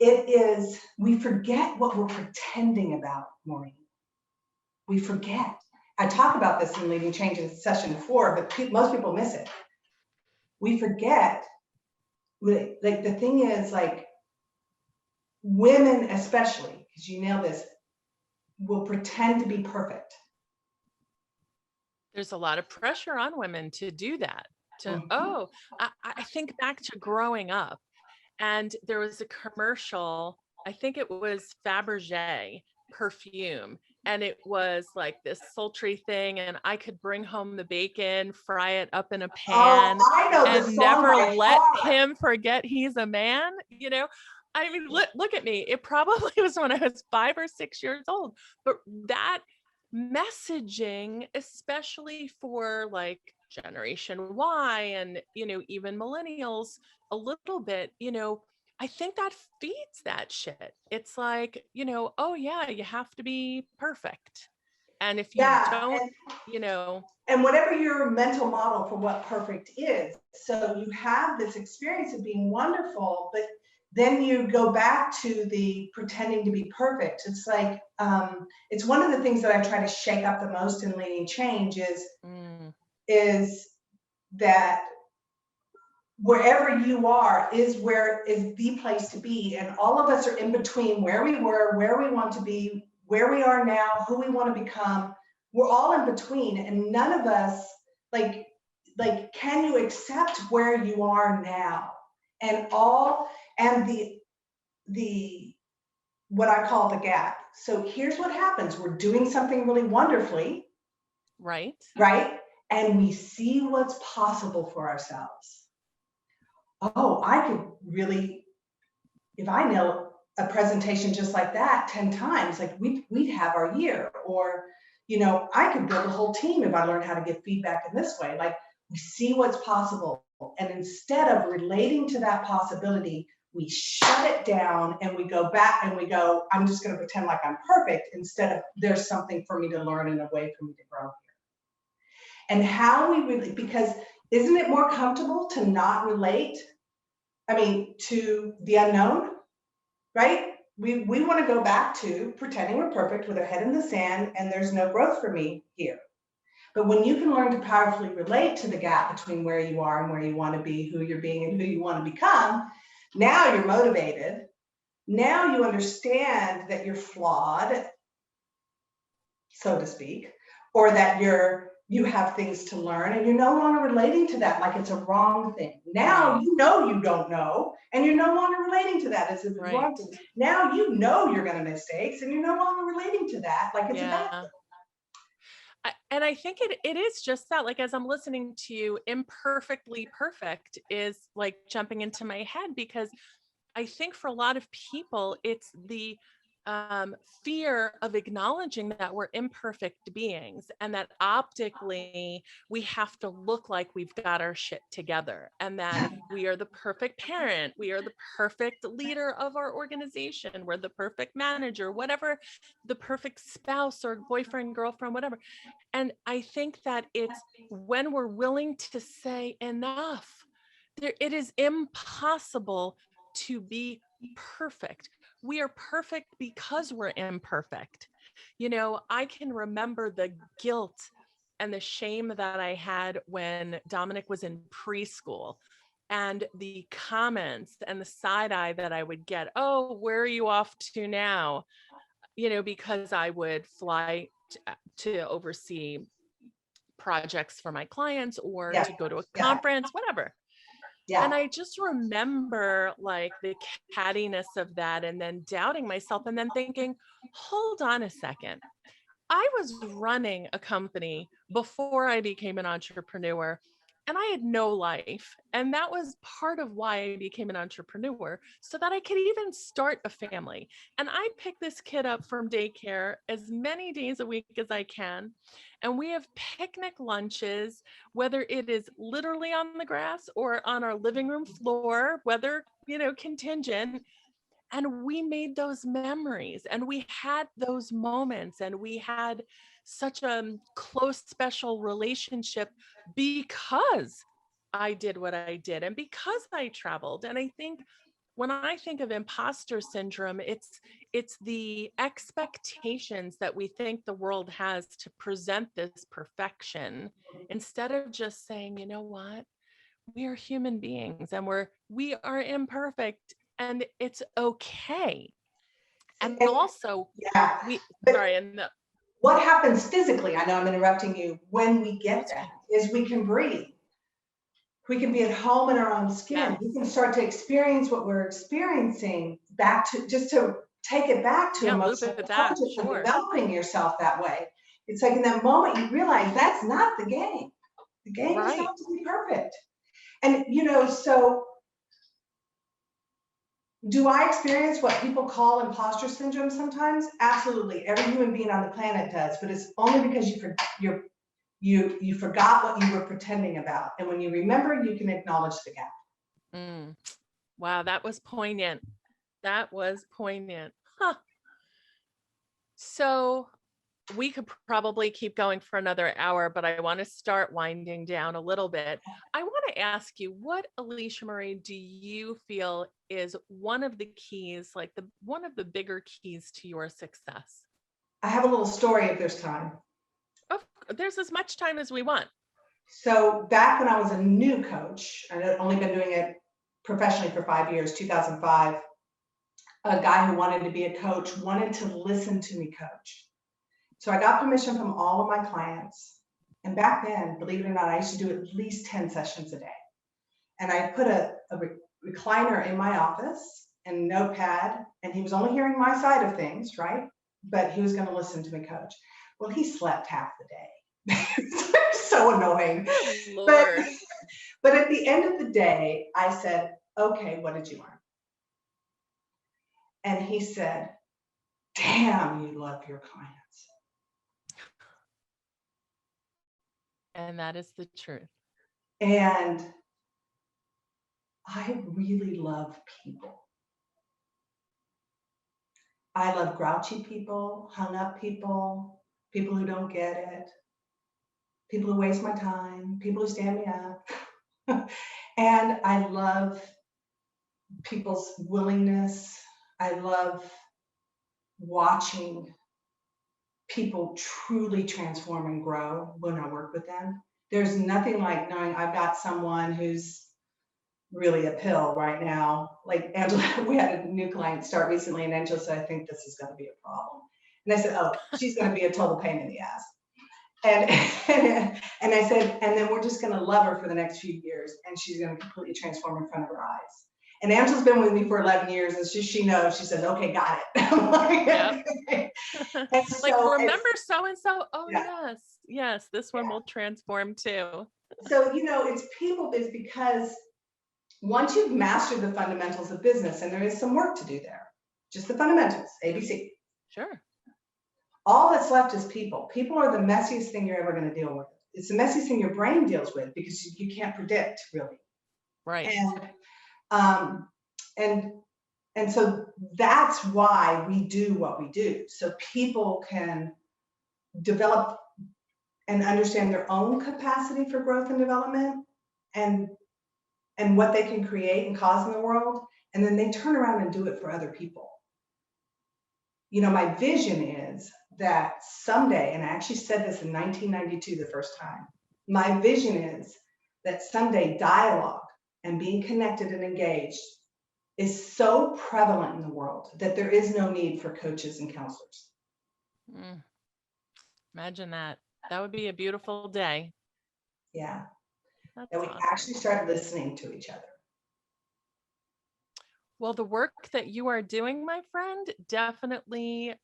It is, we forget what we're pretending about, Maureen. We forget. I talk about this in Leading Change in session 4, but most people miss it. We forget, like the thing is, like, women especially, because you nail this, will pretend to be perfect. There's a lot of pressure on women to do that. Mhm. I think back to growing up, and there was a commercial, I think it was Fabergé perfume, and it was like this sultry thing, and I could bring home the bacon, fry it up in a Oh, pan, I know the and song never by let heart. him forget he's a man. I mean, look at me. It probably was when I was 5 or 6 years old, but that messaging, especially for like Generation Y and, even millennials a little bit, I think that feeds that shit. It's like, oh yeah, you have to be perfect. And if you Yeah, don't, you know, and whatever your mental model for what perfect is. So you have this experience of being wonderful, but then you go back to the pretending to be perfect. It's like, it's one of the things that I try to shake up the most in Leading Change is that wherever you are is where is the place to be. And all of us are in between where we were, where we want to be, where we are now, who we want to become. We're all in between, and none of us, like, can you accept where you are now? And the what I call the gap. So here's what happens. We're doing something really wonderfully, right? right? And we see what's possible for ourselves. Oh, I could really, if I nail a presentation just like that 10 times, like we'd have our year. Or, I could build a whole team if I learned how to give feedback in this way. Like, we see what's possible. And instead of relating to that possibility, we shut it down and we go back and we go, I'm just going to pretend like I'm perfect, instead of there's something for me to learn and a way for me to grow here. And how we really, because isn't it more comfortable to not relate? I mean, to the unknown, right? We want to go back to pretending we're perfect with our head in the sand and there's no growth for me here. But when you can learn to powerfully relate to the gap between where you are and where you want to be, who you're being and who you want to become, now you're motivated. Now you understand that you're flawed, so to speak, or that you have things to learn, and you're no longer relating to that like it's a wrong thing. Now you know you don't know, and you're no longer relating to that as if it's a wrong thing. Now you know you're going to make mistakes, and you're no longer relating to that like it's a bad thing. And I think it is just that, like, as I'm listening to you, imperfectly perfect is like jumping into my head, because I think for a lot of people, it's the fear of acknowledging that we're imperfect beings and that optically we have to look like we've got our shit together, and that we are the perfect parent, we are the perfect leader of our organization, we're the perfect manager, whatever, the perfect spouse or boyfriend, girlfriend, whatever. And I think that it's when we're willing to say enough, it is impossible to be perfect. We are perfect because we're imperfect. You know, I can remember the guilt and the shame that I had when Dominic was in preschool, and the comments and the side eye that I would get. Oh, where are you off to now? You know, because I would fly to oversee projects for my clients or to go to a conference, whatever. And I just remember like the cattiness of that, and then doubting myself, and then thinking, hold on a second. I was running a company before I became an entrepreneur, and I had no life. And that was part of why I became an entrepreneur, so that I could even start a family. And I pick this kid up from daycare as many days a week as I can. And we have picnic lunches, whether it is literally on the grass or on our living room floor, weather, contingent. And we made those memories, and we had those moments, and we had such a close, special relationship because I did what I did and because I traveled. And I think when I think of imposter syndrome, it's the expectations that we think the world has to present this perfection, instead of just saying, you know what? We are human beings, and we are imperfect, and it's okay. And also, what happens physically, I know I'm interrupting you, when we get that is we can breathe. We can be at home in our own skin. We can start to experience what we're experiencing just to take it back to emotional intelligence and developing yourself that way. It's like in that moment you realize that's not the game. The game is not to be perfect. And, so do I experience what people call imposter syndrome sometimes? Absolutely. Every human being on the planet does, but it's only because you forgot what you were pretending about. And when you remember, you can acknowledge the gap. Wow, that was poignant. That was poignant. Huh. So we could probably keep going for another hour, but I want to start winding down a little bit. I want to ask you, what, Alicia Marie, do you feel is one of the keys, like one of the bigger keys to your success? I have a little story if there's time. There's as much time as we want. So back when I was a new coach, I had only been doing it professionally for 5 years, 2005, a guy who wanted to be a coach wanted to listen to me coach. So I got permission from all of my clients. And back then, believe it or not, I used to do at least 10 sessions a day. And I put a recliner in my office and a notepad, and he was only hearing my side of things, right? But he was going to listen to me coach. Well, he slept half the day. So annoying. Lord. But at the end of the day, I said, okay, what did you learn? And he said, damn, you love your clients. And that is the truth. And I really love people. I love grouchy people, hung up people, people who don't get it, people who waste my time, people who stand me up. And I love people's willingness. I love watching people truly transform and grow when I work with them. There's nothing like knowing I've got someone who's really a pill right now. Like Angela, we had a new client start recently, and Angela said, I think this is going to be a problem. And I said, oh, she's going to be a total pain in the ass. And, and I said, and then we're just going to love her for the next few years, and she's going to completely transform in front of her eyes. And Angela's been with me for 11 years, and she knows. She says, okay, got it. I'm like, Yep. okay. Like, so remember so-and-so? Oh, yeah. yes, this one will transform too. So, it's people is because once you've mastered the fundamentals of business, and there is some work to do there, just the fundamentals, ABC. Sure. All that's left is people. People are the messiest thing you're ever going to deal with. It's the messiest thing your brain deals with because you can't predict really. Right. And so that's why we do what we do. So people can develop and understand their own capacity for growth and development and what they can create and cause in the world. And then they turn around and do it for other people. My vision is that someday, and I actually said this in 1992 the first time, my vision is that someday dialogue and being connected and engaged is so prevalent in the world that there is no need for coaches and counselors. Imagine that. That would be a beautiful day. Yeah. That's that we awesome. actually start listening to each other. Well, the work that you are doing, my friend, definitely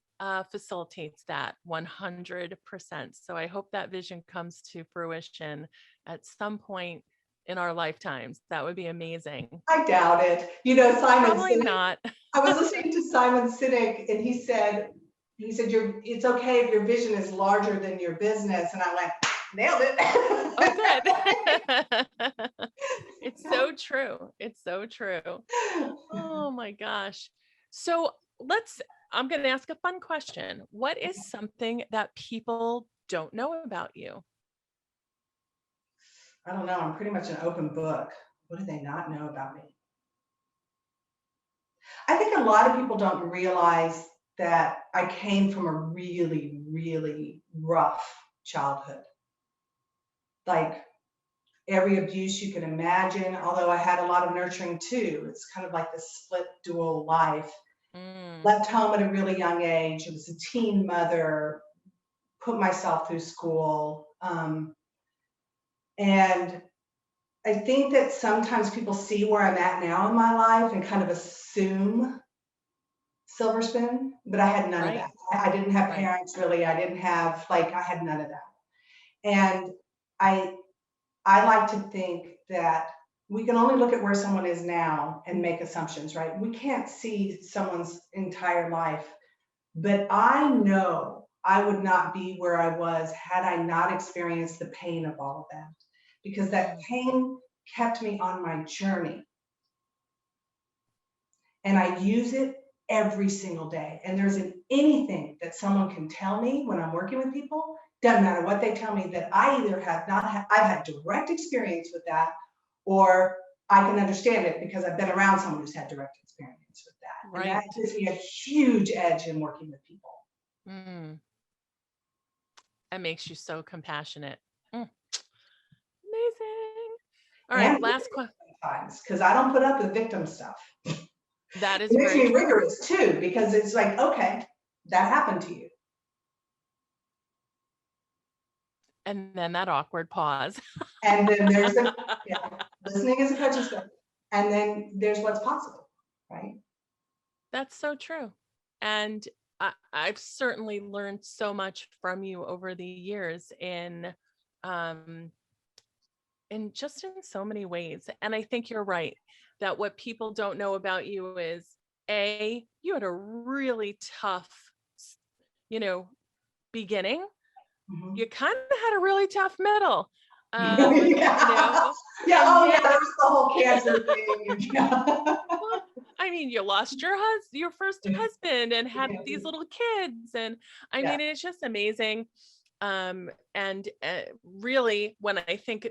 facilitates that 100%. So I hope that vision comes to fruition at some point in our lifetimes. That would be amazing. I doubt it. Simon Probably Sinek, not. I was listening to Simon Sinek, and he said, it's okay if your vision is larger than your business. And I went, nailed it. Oh, good. It's so true. It's so true. Oh my gosh. So I'm going to ask a fun question. What is something that people don't know about you? I don't know. I'm pretty much an open book. What do they not know about me? I think a lot of people don't realize that I came from a really, really rough childhood. Like every abuse you can imagine, although I had a lot of nurturing too. It's kind of like this split dual life. Left home at a really young age. I was a teen mother, put myself through school. And I think that sometimes people see where I'm at now in my life and kind of assume silver spoon, but I had none of that. I didn't have parents really. I didn't have, I had none of that. And I like to think that we can only look at where someone is now and make assumptions, right? We can't see someone's entire life, but I know I would not be where I was had I not experienced the pain of all of that, because that pain kept me on my journey. And I use it every single day. And there isn't anything that someone can tell me when I'm working with people, doesn't matter what they tell me, that I either have not had, I've had direct experience with that, or I can understand it because I've been around someone who's had direct experience with that. Right. And that gives me a huge edge in working with people. That makes you so compassionate. Amazing. All right, last question. Because I don't put up with victim stuff. That is it makes very me rigorous too, because it's like, okay, that happened to you. And then that awkward pause. And then there's listening is a coaching skill. And then there's what's possible, right? That's so true. And I've certainly learned so much from you over the years in just in so many ways. And I think you're right that what people don't know about you is you had a really tough, beginning. You kind of had a really tough middle. That was the whole cancer thing. I mean, you lost your first husband and had these little kids. And I mean, it's just amazing. And really, when I think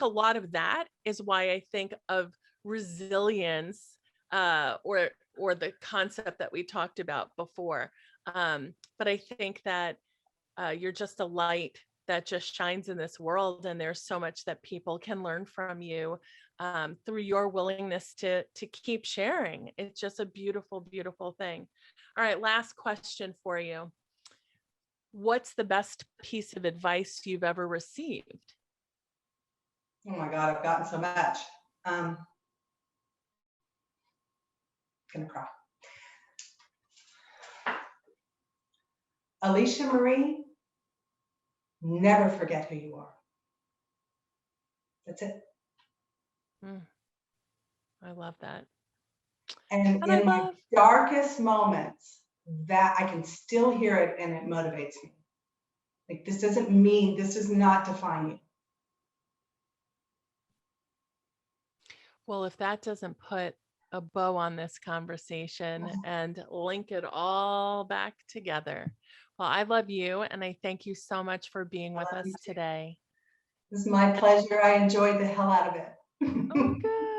a lot of that is why I think of resilience, or the concept that we talked about before. But I think that You're just a light that just shines in this world. And there's so much that people can learn from you through your willingness to keep sharing. It's just a beautiful, beautiful thing. All right, last question for you. What's the best piece of advice you've ever received? Oh my God, I've gotten so much. Gonna cry. Alicia, Maureen, never forget who you are. That's it. I love that. And in my darkest moments, that I can still hear it and it motivates me. Like, this does not define you. Well, if that doesn't put a bow on this conversation and link it all back together. Well, I love you and I thank you so much for being with us today. This is my pleasure. I enjoyed the hell out of it. Oh, good.